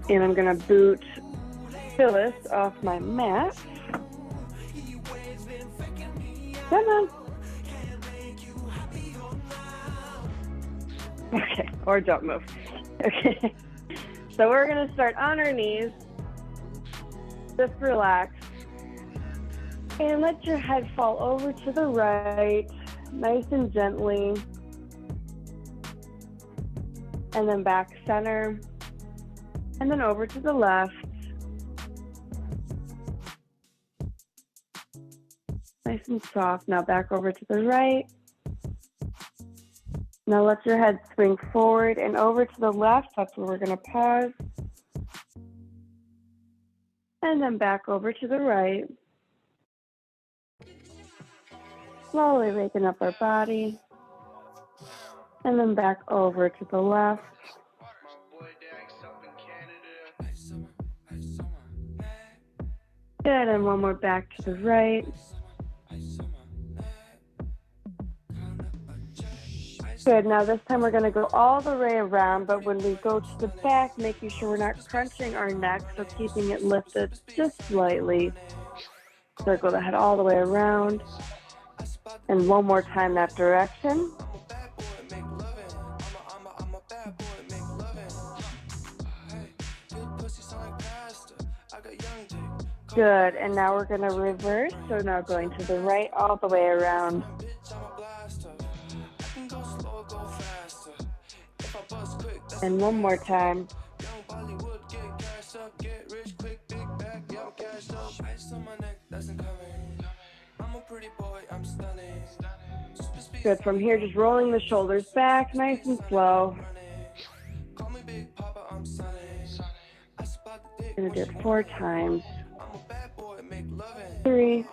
And I'm gonna boot Phyllis off my mat. Come on. Okay, or don't move. Okay, so we're gonna start on our knees. Just relax. And let your head fall over to the right, nice and gently. And then back center. And then over to the left. Nice and soft. Now back over to the right. Now let your head swing forward and over to the left. That's where we're going to pause. And then back over to the right. Slowly waking up our body. And then back over to the left. Good, and one more back to the right. Good, now this time we're going to go all the way around, but when we go to the back, making sure we're not crunching our neck, so keeping it lifted just slightly. Circle the head all the way around. And one more time that direction. Good, and now we're going to reverse. So now going to the right all the way around. And one more time. Good, from here just rolling the shoulders back, nice and slow. Gonna do it 4 times. 3.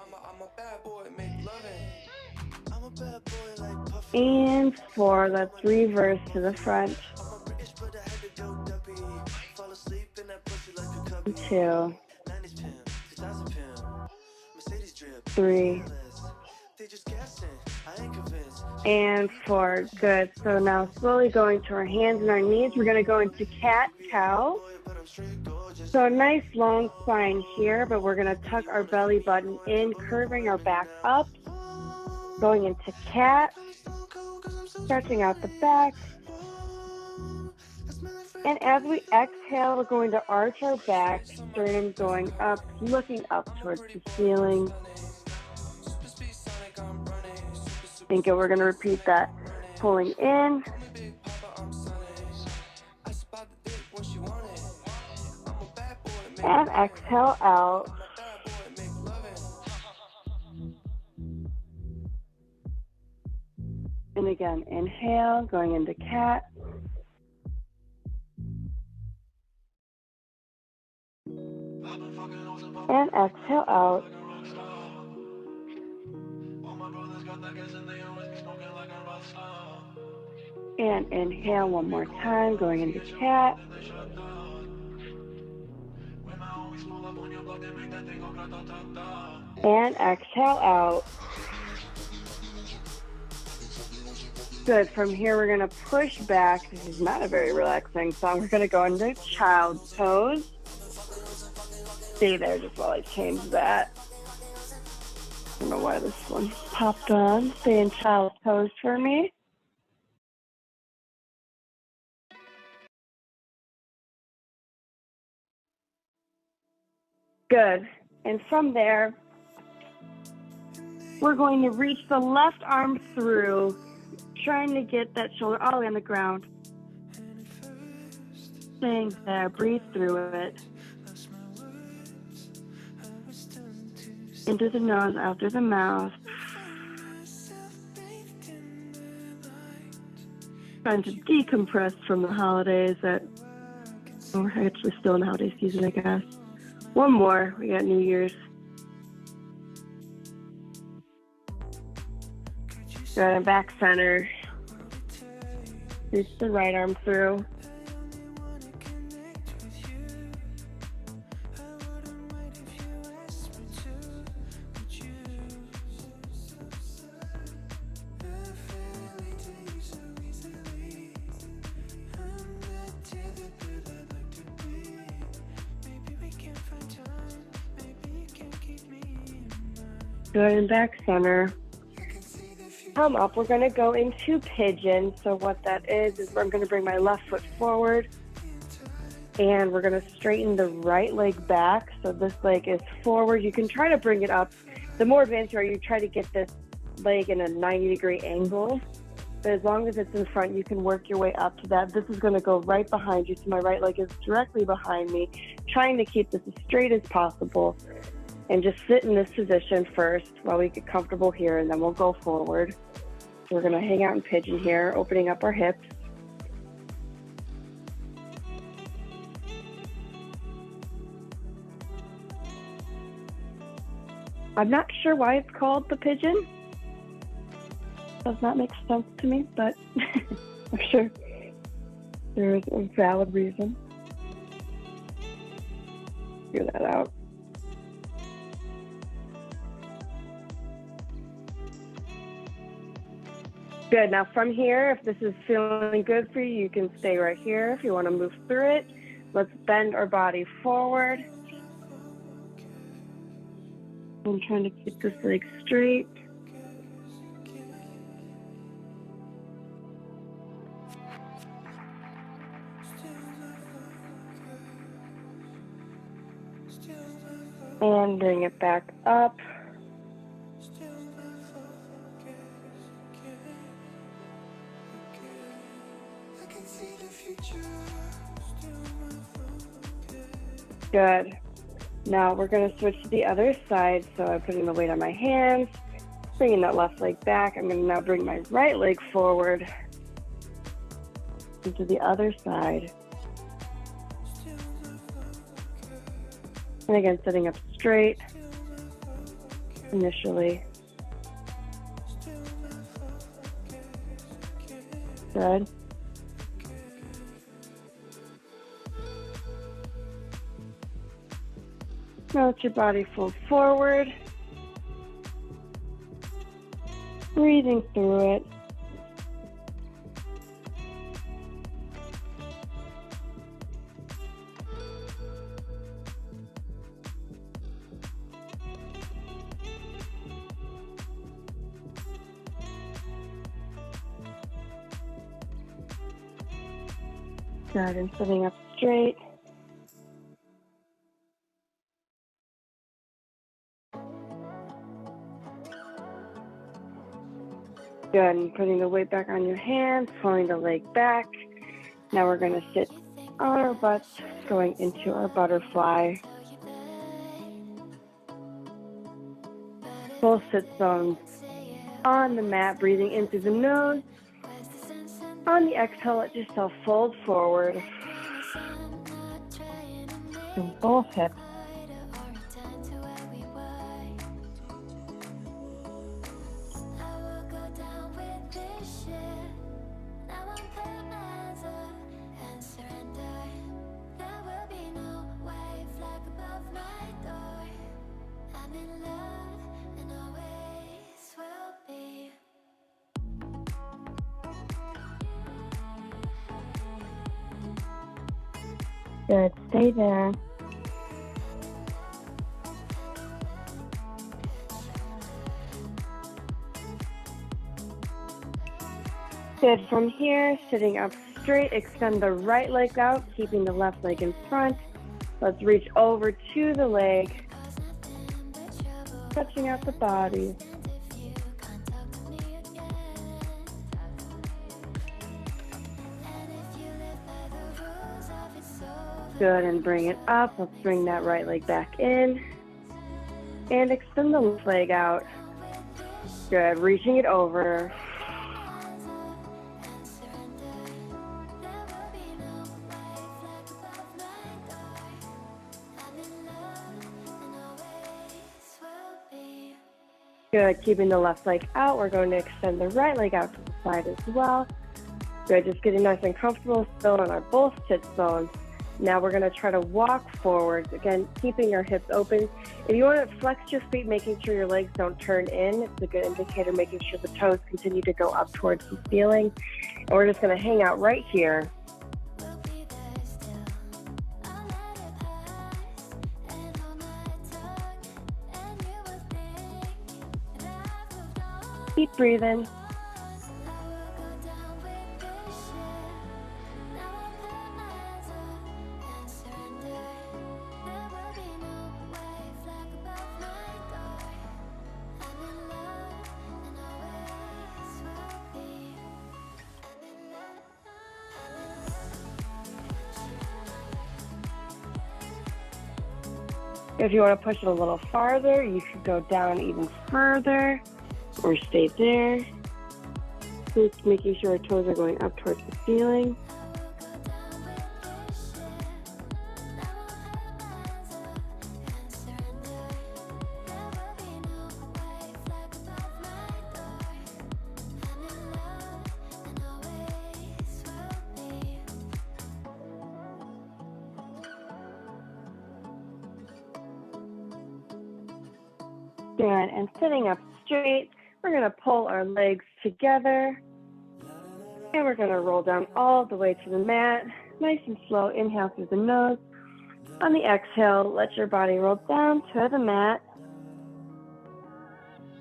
And 4. Let's reverse to the front. 2. 3. And 4. Good. So now slowly going to our hands and our knees. We're going to go into cat-cow. So a nice long spine here, but we're going to tuck our belly button in, curving our back up. Going into cat. Stretching out the back. And as we exhale, we're going to arch our back, sternum going up, looking up towards the ceiling. And good, we're going to repeat that. Pulling in. And exhale out. And again, inhale, going into cat. And exhale out. And inhale one more time, going into cat. And exhale out. Good. From here, we're going to push back. This is not a very relaxing song. We're going to go into child's pose. Stay there just while I change that. I don't know why this one popped on. Stay in child's pose for me. Good. And from there, we're going to reach the left arm through, trying to get that shoulder all the way on the ground. Staying there, breathe through it. In through the nose, out through the mouth. Trying to decompress from the holidays that we're actually still in the holiday season, I guess. One more, we got New Year's. Good, and back center. Reach the right arm through. Good, and back center. Come up, we're gonna go into pigeon. So what that is I'm gonna bring my left foot forward and we're gonna straighten the right leg back. So this leg is forward. You can try to bring it up. The more advanced you are, you try to get this leg in a 90-degree angle. But as long as it's in front, you can work your way up to that. This is gonna go right behind you. So my right leg is directly behind me, trying to keep this as straight as possible. And just sit in this position first while we get comfortable here, and then we'll go forward. We're gonna hang out in pigeon here, opening up our hips. I'm not sure why it's called the pigeon. Does not make sense to me, but I'm sure there is a valid reason. Figure that out. Good, now from here, if this is feeling good for you, you can stay right here. If you want to move through it, let's bend our body forward. I'm trying to keep this leg straight. And bring it back up. Good. Now we're going to switch to the other side. So I'm putting the weight on my hands, bringing that left leg back. I'm going to now bring my right leg forward into the other side. And again, sitting up straight initially. Good. Now let your body fold forward. Breathing through it. Good, and sitting up straight. Good, and putting the weight back on your hands, pulling the leg back. Now we're going to sit on our butts, going into our butterfly. Full sit bones on the mat, breathing in through the nose. On the exhale, let yourself fold forward. And both hips. Good, stay there. Good, from here, sitting up straight, extend the right leg out, keeping the left leg in front. Let's reach over to the leg, stretching out the body. Good, and bring it up. Let's bring that right leg back in and extend the left leg out. Good, reaching it over. Good, keeping the left leg out. We're going to extend the right leg out to the side as well. Good, just getting nice and comfortable, still on our both sit bones. Now we're going to try to walk forward. Again, keeping your hips open. If you want to flex your feet, making sure your legs don't turn in, it's a good indicator, making sure the toes continue to go up towards the ceiling. And we're just going to hang out right here. Keep breathing. If you want to push it a little farther, you could go down even further or stay there. Just making sure our toes are going up towards the ceiling. Good, and sitting up straight, we're going to pull our legs together, and we're going to roll down all the way to the mat. Nice and slow, inhale through the nose. On the exhale, let your body roll down to the mat.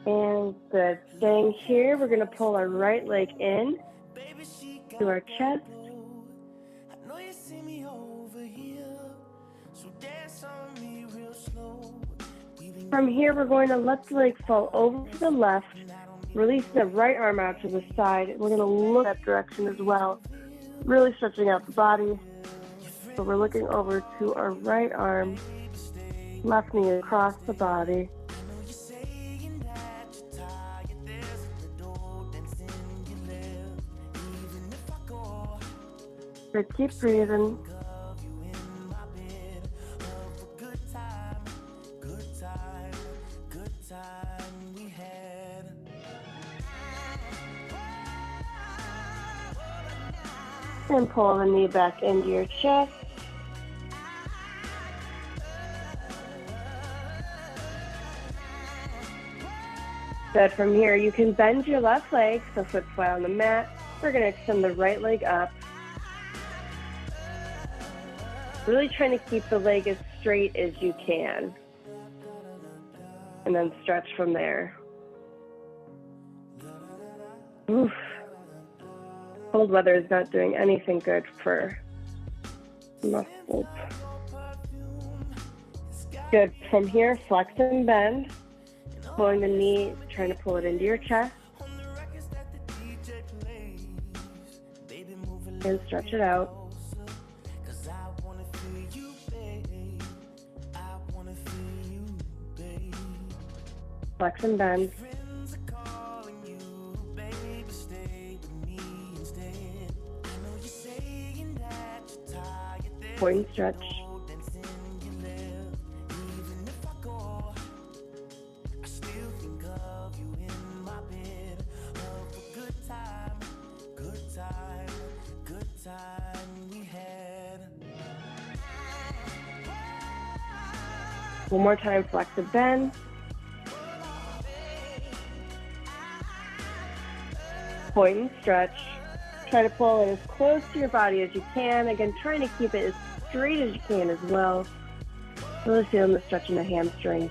And good, staying here, we're going to pull our right leg in to our chest. From here, we're going to let the leg fall over to the left, release the right arm out to the side. We're going to look that direction as well, really stretching out the body. So we're looking over to our right arm, left knee across the body. Good, keep breathing. And pull the knee back into your chest. Good, from here you can bend your left leg, so foot flat on the mat. We're going to extend the right leg up. Really trying to keep the leg as straight as you can. And then stretch from there. Oof. Cold weather is not doing anything good for muscles. Good. From here, flex and bend. Pulling the knee, trying to pull it into your chest. And stretch it out. Flex and bend. Point and stretch. One more time, flex and bend. Point and stretch. Try to pull it as close to your body as you can. Again, trying to keep it as straight as you can as well. Really feeling the stretch in the hamstring.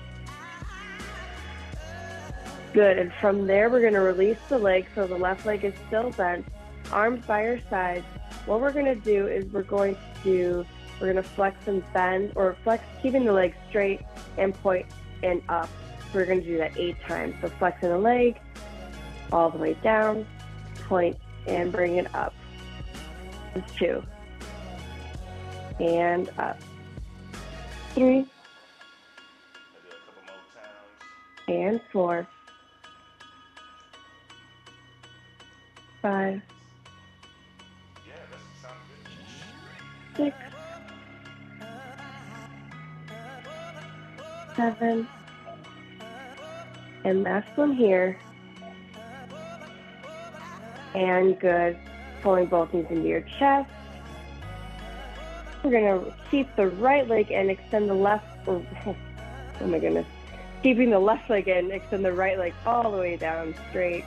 Good, and from there we're going to release the leg so the left leg is still bent, arms by your sides. What we're going to do is we're going to flex and bend, or flex, keeping the leg straight and point and up. We're going to do that 8 times. So flexing the leg all the way down, point, and bring it up. 2. And up. 3. And 4. 5. 6. 7. And last one here. And good. Pulling both knees into your chest. We're going to keep the right leg in, extend the left, oh my goodness. Keeping the left leg in, extend the right leg all the way down straight.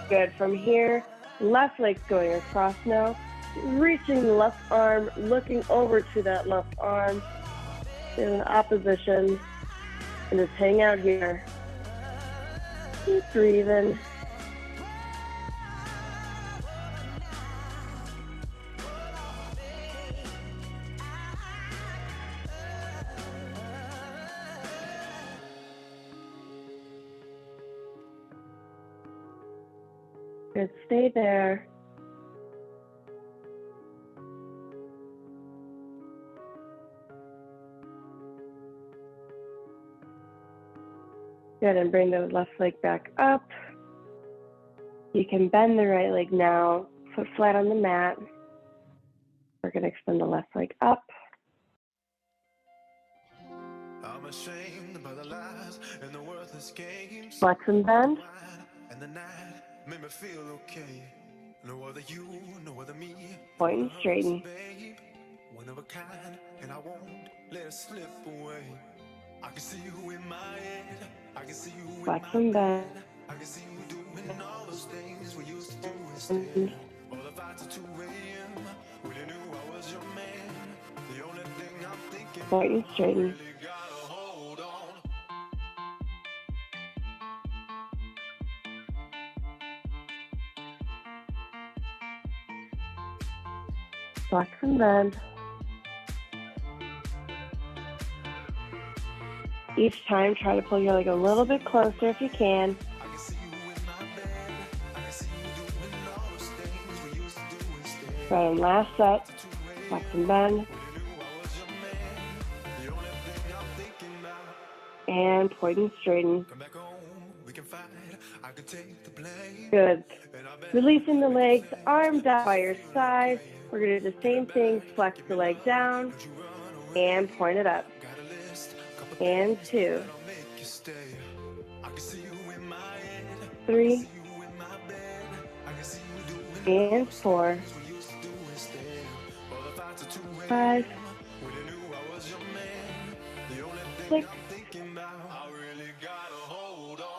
Good. From here, left leg's going across now. reaching the left arm, looking over to that left arm in opposition, and just hang out here. Keep breathing. Good, stay there. Good, and bring the left leg back up. You can bend the right leg now, foot flat on the mat. We're going to extend the left leg up. I'm ashamed by the lies and the worthless games. Flex and bend. And the night made me feel okay. No other you, no other me. Point and straighten. One of a kind, and I won't let it slip away. I can see you in my head. I can see you in my bed. I can see you doing all those things we used to do instead. All the fights at 2 a.m. when you knew I was your man. The only thing I'm thinking point and straighten. Really gotta hold on. Flex and bend. Each time, try to pull your leg a little bit closer if you can. Right, and last set. Flex and bend. And point and straighten. Good. Releasing the legs, arms out by your side. We're going to do the same thing. Flex the leg down and point it up. And 2. 3. And 4. 5. 6.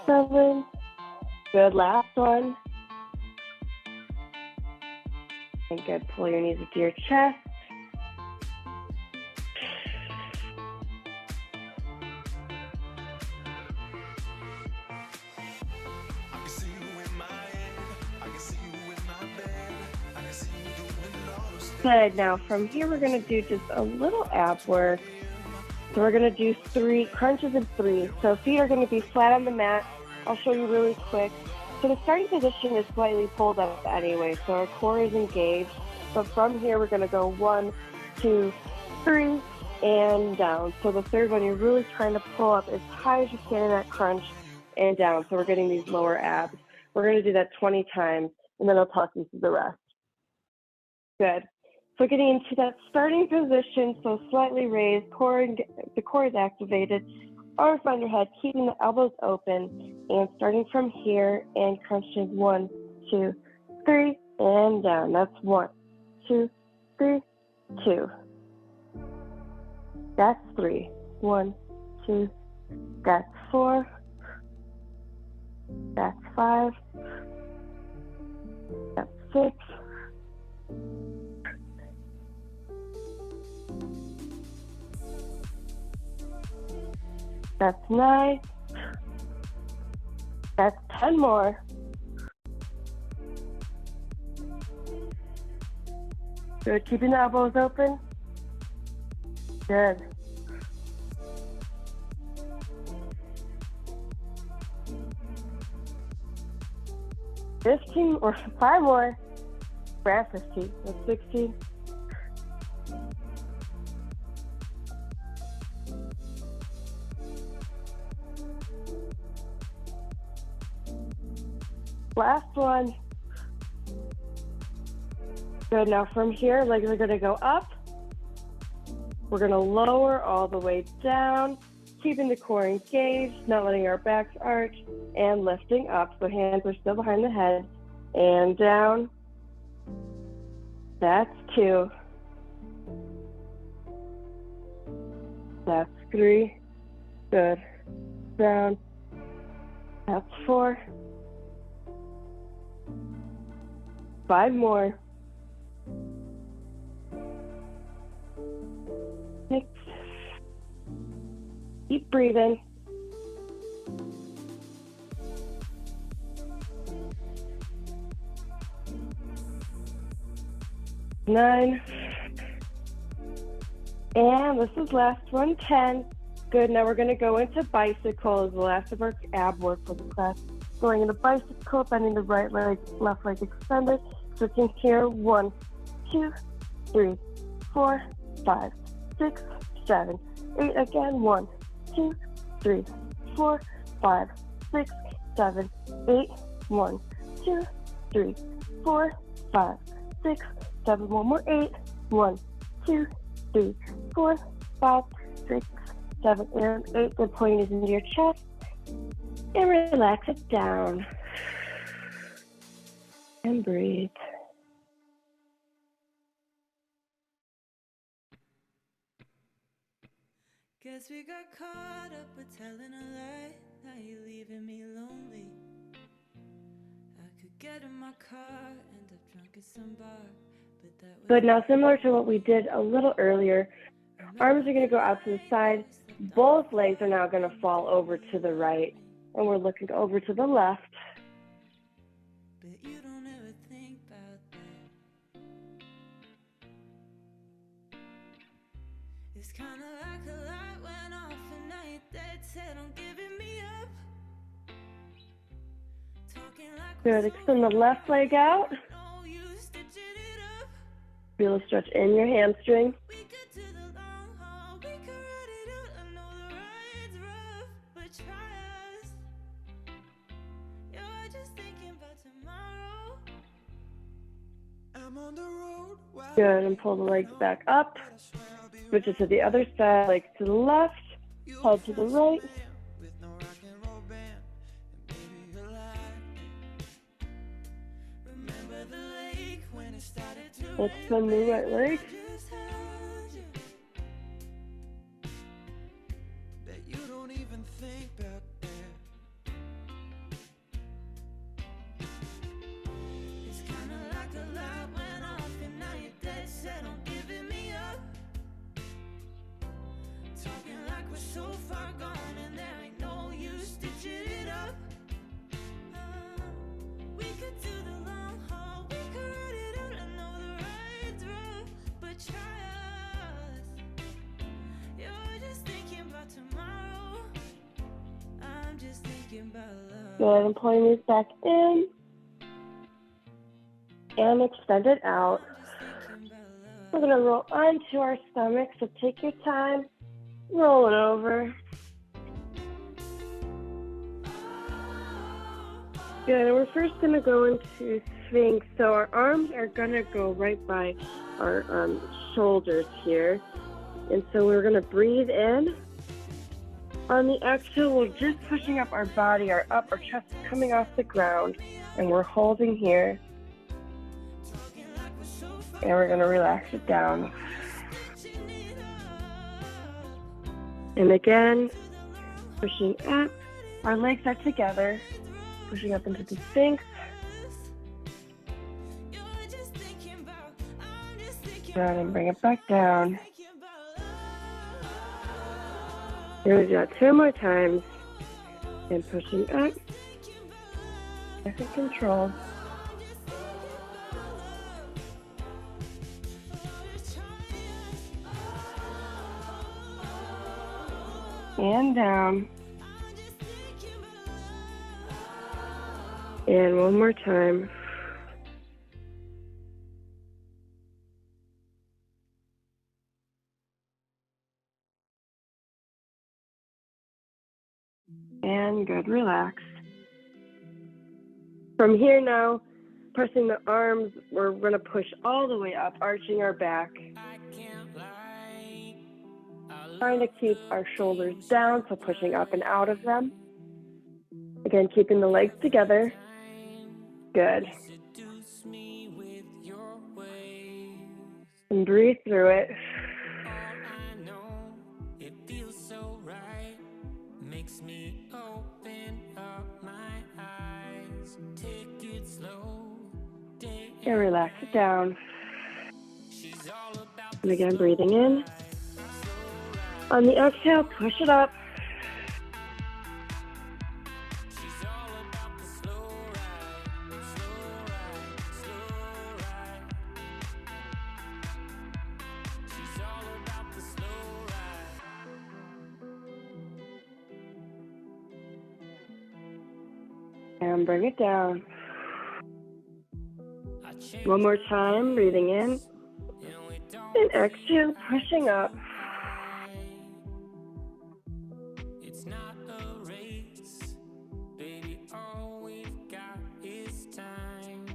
7. Good, last one. And good, pull your knees into your chest. Good, now from here we're going to do just a little ab work. So we're going to do 3 crunches in 3. So feet are going to be flat on the mat. I'll show you really quick. So the starting position is slightly pulled up anyway, so our core is engaged. But from here we're going to go 1, 2, 3, and down. So the third one, you're really trying to pull up as high as you can in that crunch and down. So we're getting these lower abs. We're going to do that 20 times, and then I'll talk you through the rest. Good. So getting into that starting position, so slightly raised, the core is activated, arms behind your head, keeping the elbows open, and starting from here and crunching 1, 2, 3, and down. That's 1, 2, 3, 2. That's 3, 1, 2, that's 4, that's 5, that's 6, that's 9. That's 10 more. Good. Keeping the elbows open. Good. $15 or 5 more. We're at 15. That's 16. Last one. Good, now from here, legs are gonna go up. We're gonna lower all the way down, keeping the core engaged, not letting our backs arch, and lifting up. So hands are still behind the head, and down. That's 2. That's 3. Good. Down. That's 4. 5 more. 6. Keep breathing. 9. And this is last one, 10. Good, now we're gonna go into bicycle as the last of our ab work for the class. Going into bicycle, bending the right leg, left leg extended. Switching here, 1, 2, 3, 4, 5, 6, 7, 8. Again, 1, 2, 3, 4, 5, 6, 7, 8. 1, 2, 3, 4, 5, 6, 7. One more, 8. 1, 2, 3, 4, 5, 6, 7, and 8. Good, point is into your chest. And relax it down. And breathe. Guess we got caught up with telling a lie. Now you're leaving me lonely. I could get in my car, end up drunk at some bar, but that was Good, now similar to what we did a little earlier, arms are going to go out to the side. Both legs are now going to fall over to the right, and we're looking over to the left. But you don't ever think about that. It's kind of like a light went off and now you're dead set on giving me up. Talking like Good, extend the left leg out. Feel a stretch in your hamstring. We could do the long haul, we could ride it out. I know the ride's rough, but try us. You're just thinking about tomorrow. I'm on the road. Good, and pull the legs back up. Switch it to the other side, legs to the left, head to the right. Let's bend the right leg. That you don't even think about that. It's kind of like a light went off and now you're dead set on giving me up. Talking like we're so far gone and there ain't no use stitching it up. We could do the long haul, we could ride it out. I know the ride's rough, but try us. You're just thinking about tomorrow. I'm just thinking about love. Good, and pulling these back in. And extend it out. We're going to roll onto our stomach, so take your time. Roll it over. Good, and we're first going to go into Sphinx. So our arms are going to go right by our shoulders here. And so we're going to breathe in. On the exhale, we're just pushing up our body, our chest is coming off the ground. And we're holding here. And we're going to relax it down. And again, pushing up. Our legs are together. Pushing up into the Sphinx. Down and bring it back down. Here we go, 2 more times. And pushing up. Back in control. And down. And one more time. And good, relax. From here now, pressing the arms, we're going to push all the way up, arching our back. Trying to keep our shoulders down, so pushing up and out of them. Again, keeping the legs together. Good. And breathe through it. And relax it down. And again, breathing in. On the exhale, push it up. She's all about the slow ride, slow ride, slow ride. She's all about the slow ride. And bring it down. I changed One more time, breathing in. and we don't And exhale, pushing up. It's not a race, baby, all we've got is time.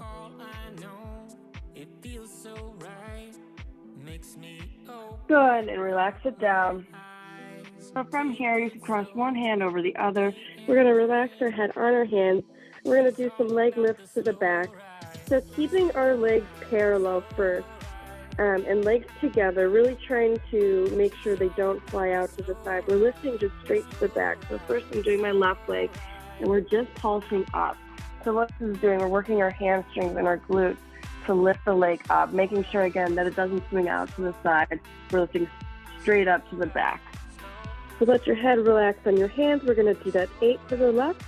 All I know, it feels so right, makes me open Good, and relax it down. eyes. So from here, you can cross one hand over the other. We're going to relax our head on our hands. We're going to do some leg lifts to the back. So keeping our legs parallel first and legs together, really trying to make sure they don't fly out to the side. We're lifting just straight to the back. So first I'm doing my left leg, and we're just pulsing up. So what this is doing, we're working our hamstrings and our glutes to lift the leg up, making sure, again, that it doesn't swing out to the side. We're lifting straight up to the back. So let your head relax on your hands. We're going to do that 8 to the left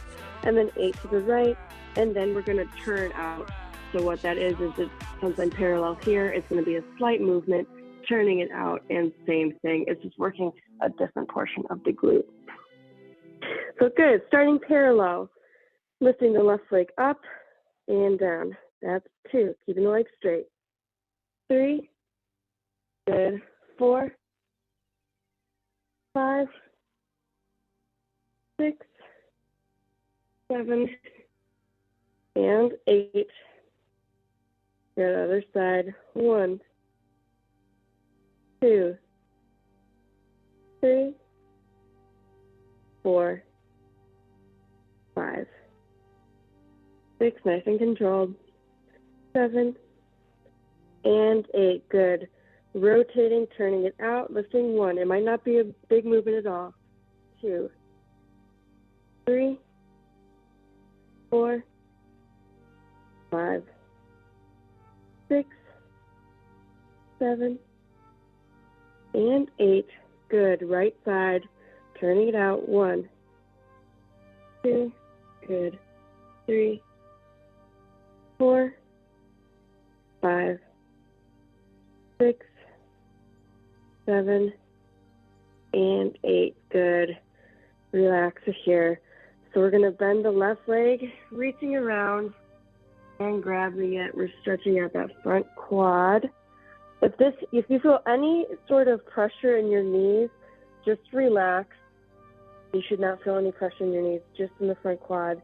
and then 8 to the right, and then we're going to turn out. So what that is it, since I'm parallel here, it's going to be a slight movement, turning it out, and same thing. It's just working a different portion of the glute. So good, starting parallel, lifting the left leg up and down. That's 2, keeping the leg straight. 3, good, 4, 5, 6, 7, and 8. Good, other side. 1, 2, 3, 4, 5, 6, nice and controlled. 7, and 8, good. Rotating, turning it out, lifting 1. It might not be a big movement at all. 2, 3, 4, 5, 6, 7, and 8. Good. Right side, turning it out. 1, 2, good. 3, 4, 5, 6, 7, and 8. Good. Relax here. So we're going to bend the left leg, reaching around and grabbing it. We're stretching out that front quad. If you feel any sort of pressure in your knees, just relax. You should not feel any pressure in your knees, just in the front quad.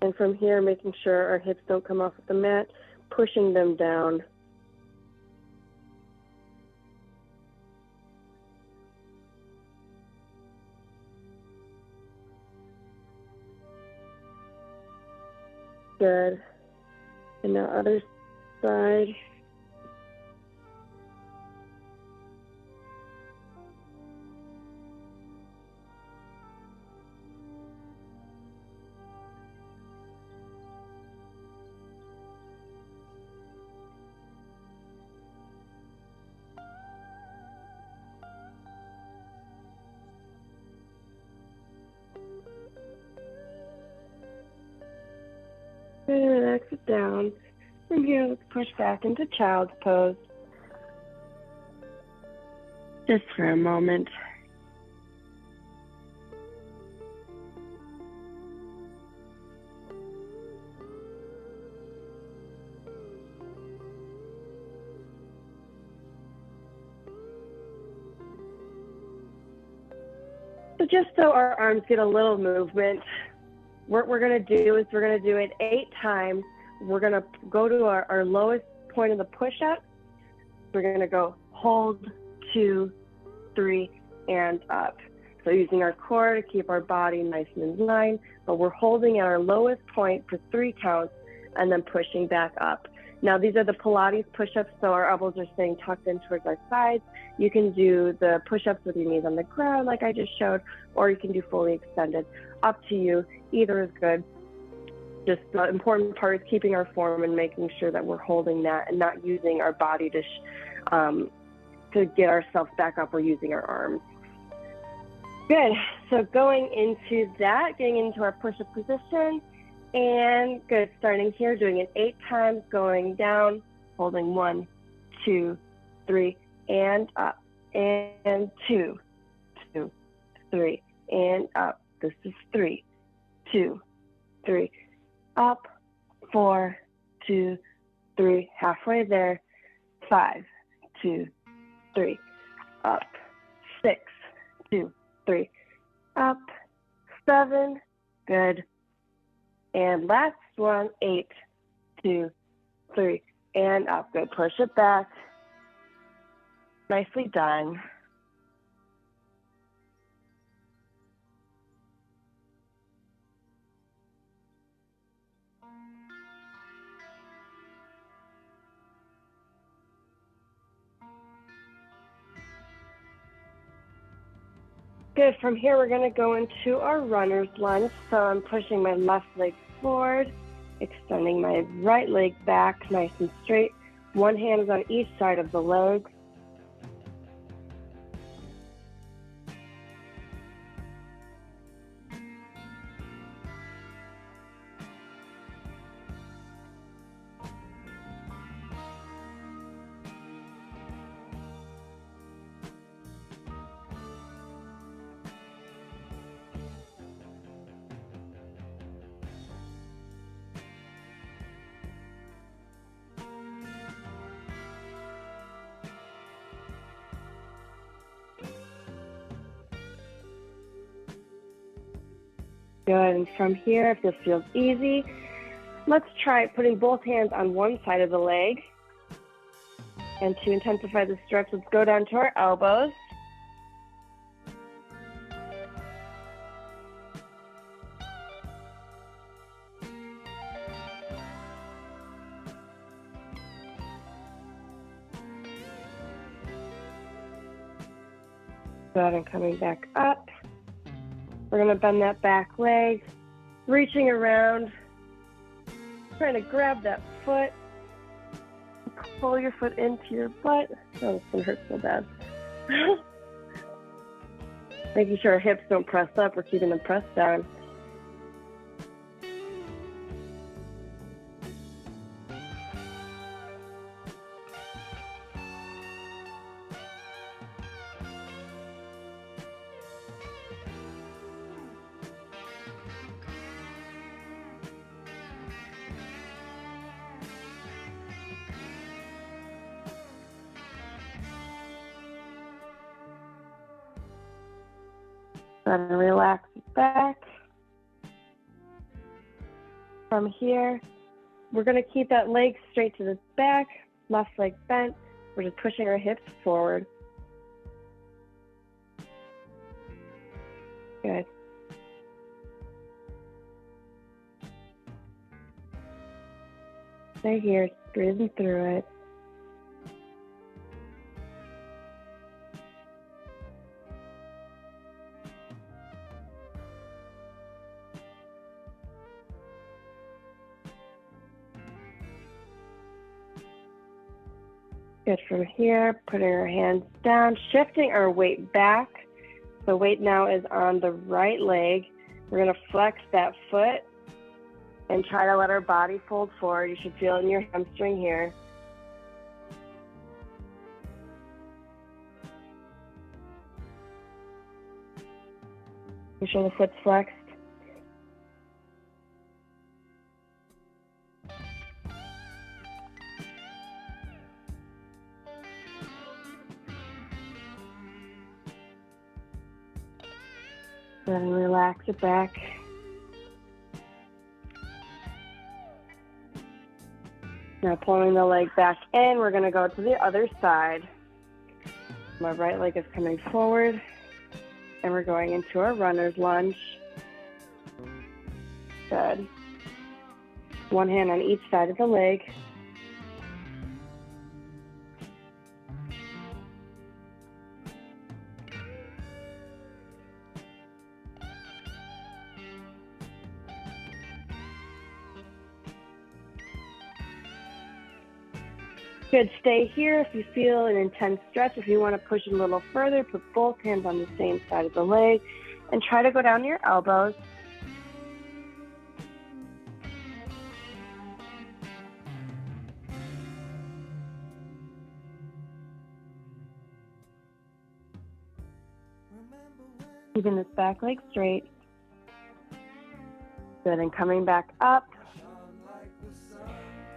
And from here, making sure our hips don't come off of the mat, pushing them down. Good. And now other side. And relax it down. From here, let's push back into child's pose. Just for a moment. So just so our arms get a little movement, what we're going to do is we're going to do it 8 times. We're going to go to our lowest point of the push-up. We're going to go hold, 2, 3, and up. So using our core to keep our body nice and in line, but we're holding at our lowest point for 3 counts and then pushing back up. Now these are the Pilates push-ups, so our elbows are staying tucked in towards our sides. You can do the push-ups with your knees on the ground like I just showed, or you can do fully extended. Up to you, either is good. Just the important part is keeping our form and making sure that we're holding that and not using our body to get ourselves back up or using our arms. Good. So going into that, getting into our push-up position, and good. Starting here, doing it 8 times, going down, holding 1, 2, 3, and up, and 2, 2, 3, and up. This is 3, 2, 3, up, 4, 2, 3, halfway there, 5, 2, 3, up, 6, 2, 3, up, 7, good, and last one, 8, 2, 3, and up, good, push it back, nicely done. Good. From here, we're going to go into our runner's lunge. So I'm pushing my left leg forward, extending my right leg back nice and straight. One hand is on each side of the legs. Good, and from here, if this feels easy, let's try putting both hands on one side of the leg. And to intensify the stretch, let's go down to our elbows. Good, and coming back up. We're going to bend that back leg, reaching around, trying to grab that foot, pull your foot into your butt. Oh, this one hurts so bad. Making sure our hips don't press up, we're keeping them pressed down. And relax back. From here, we're going to keep that leg straight to the back, left leg bent. We're just pushing our hips forward. Good. Stay here, breathing through it. Good. From here, putting our hands down, shifting our weight back. The weight now is on the right leg. We're going to flex that foot and try to let our body fold forward. You should feel it in your hamstring here. Make sure the foot's flexed. Then relax it back. Now pulling the leg back in, we're going to go to the other side. My right leg is coming forward, and we're going into our runner's lunge. Good. One hand on each side of the leg. Good, stay here if you feel an intense stretch. If you want to push it a little further, put both hands on the same side of the leg and try to go down to your elbows. Keeping this back leg straight. Good, and coming back up.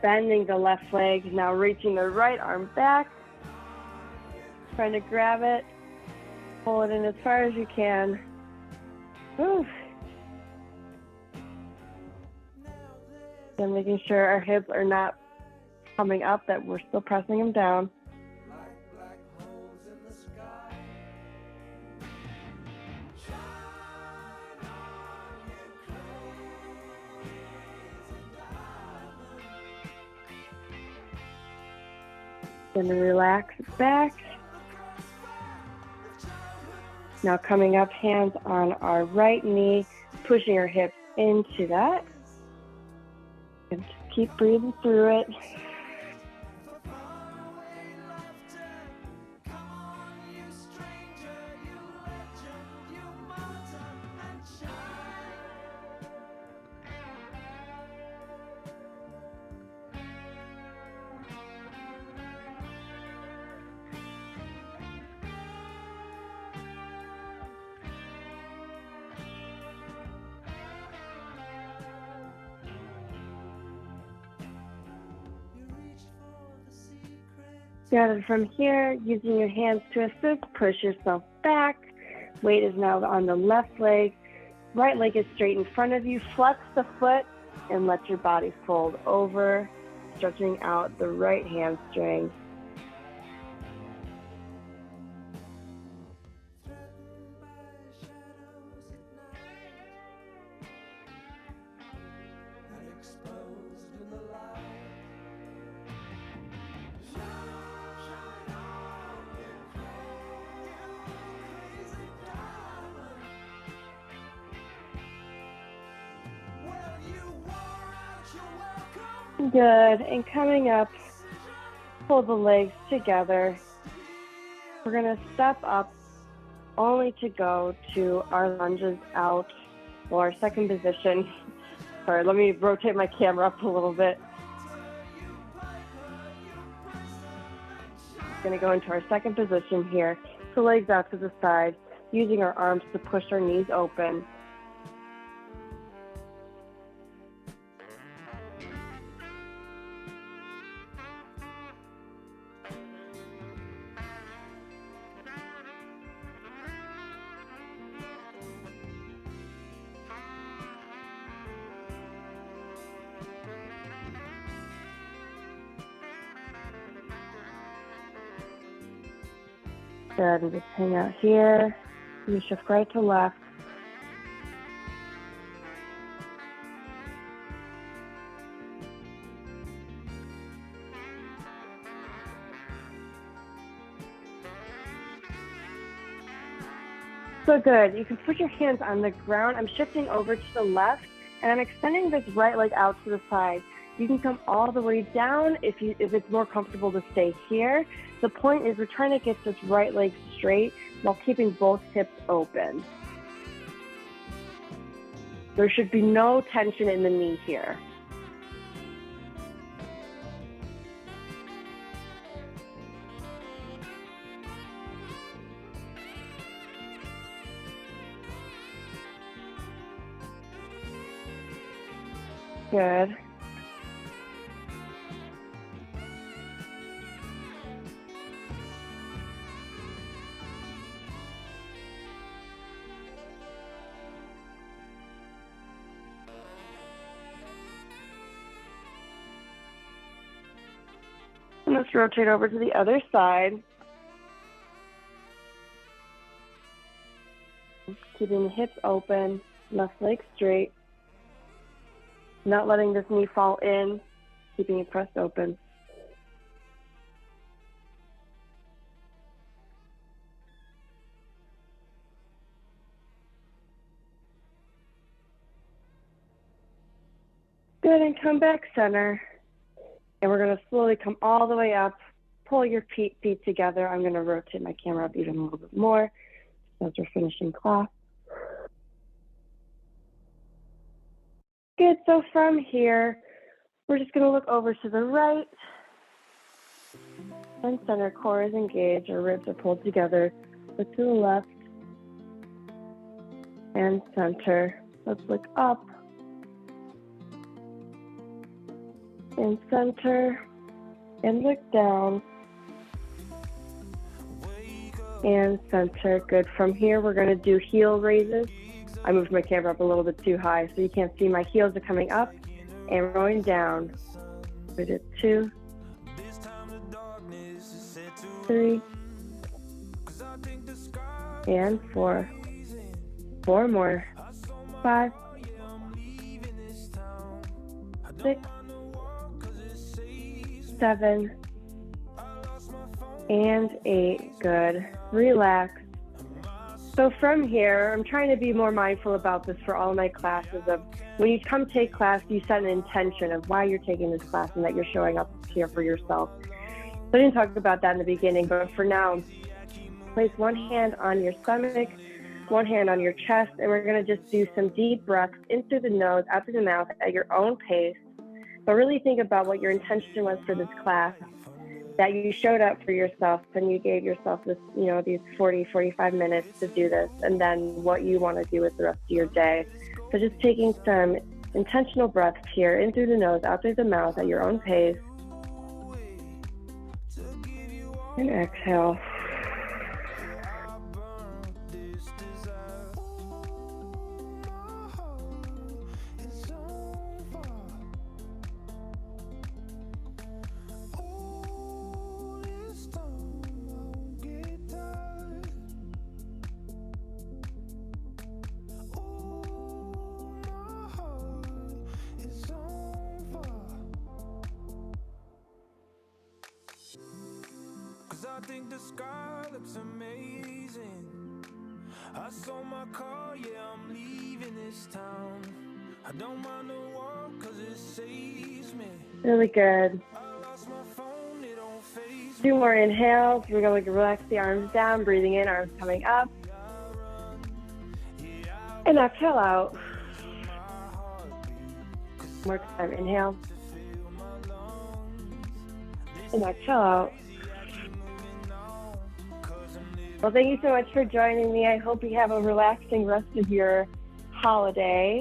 Bending the left leg, now reaching the right arm back. Trying to grab it, pull it in as far as you can. Whew. And making sure our hips are not coming up, that we're still pressing them down. Then relax back. Now coming up, hands on our right knee, pushing our hips into that. And just keep breathing through it. Got it. From here, using your hands to assist, push yourself back. Weight is now on the left leg. Right leg is straight in front of you. Flex the foot and let your body fold over, stretching out the right hamstring. Good, and coming up, pull the legs together. We're gonna step up only to go to our lunges out, or our second position. Sorry, let me rotate my camera up a little bit. Gonna go into our second position here. So legs out to the side, using our arms to push our knees open. Good, and just hang out here. You shift right to left. So good. You can put your hands on the ground. I'm shifting over to the left, and I'm extending this right leg out to the side. You can come all the way down if it's more comfortable to stay here. The point is we're trying to get this right leg straight while keeping both hips open. There should be no tension in the knee here. Good. And let's rotate over to the other side. Keeping the hips open, left leg straight. Not letting this knee fall in, keeping it pressed open. Good, and come back center. And we're going to slowly come all the way up pull your feet together. I'm going to rotate my camera up even a little bit more as we're finishing class. Good, so from here, we're just going to look over to the right and center. Core is engaged, our ribs are pulled together. Look to the left and center. Let's look up and center and look down and center. Good. From here, we're going to do heel raises. I moved my camera up a little bit too high, so you can't see. My heels are coming up and rolling down. We did 2, 3, and 4. 4 more. 5, 6, 7, and 8. Good. Relax. So from here, I'm trying to be more mindful about this for all my classes. Of when you come take class, you set an intention of why you're taking this class and that you're showing up here for yourself. So I didn't talk about that in the beginning, but for now, place one hand on your stomach, one hand on your chest, and we're going to just do some deep breaths in through the nose, out through the mouth at your own pace. But really think about what your intention was for this class, that you showed up for yourself and you gave yourself this, these 40, 45 minutes to do this, and then what you want to do with the rest of your day. So just taking some intentional breaths here, in through the nose, out through the mouth at your own pace. And exhale. I think the sky looks amazing. I sold my car, yeah, I'm leaving this town. I don't mind the walk cause it saves me. Really good. I lost my phone, it don't faze me. 2 more inhales. We're going to relax the arms down, breathing in, arms coming up. And exhale out. More time. Inhale. And exhale out. Well, thank you so much for joining me. I hope you have a relaxing rest of your holiday.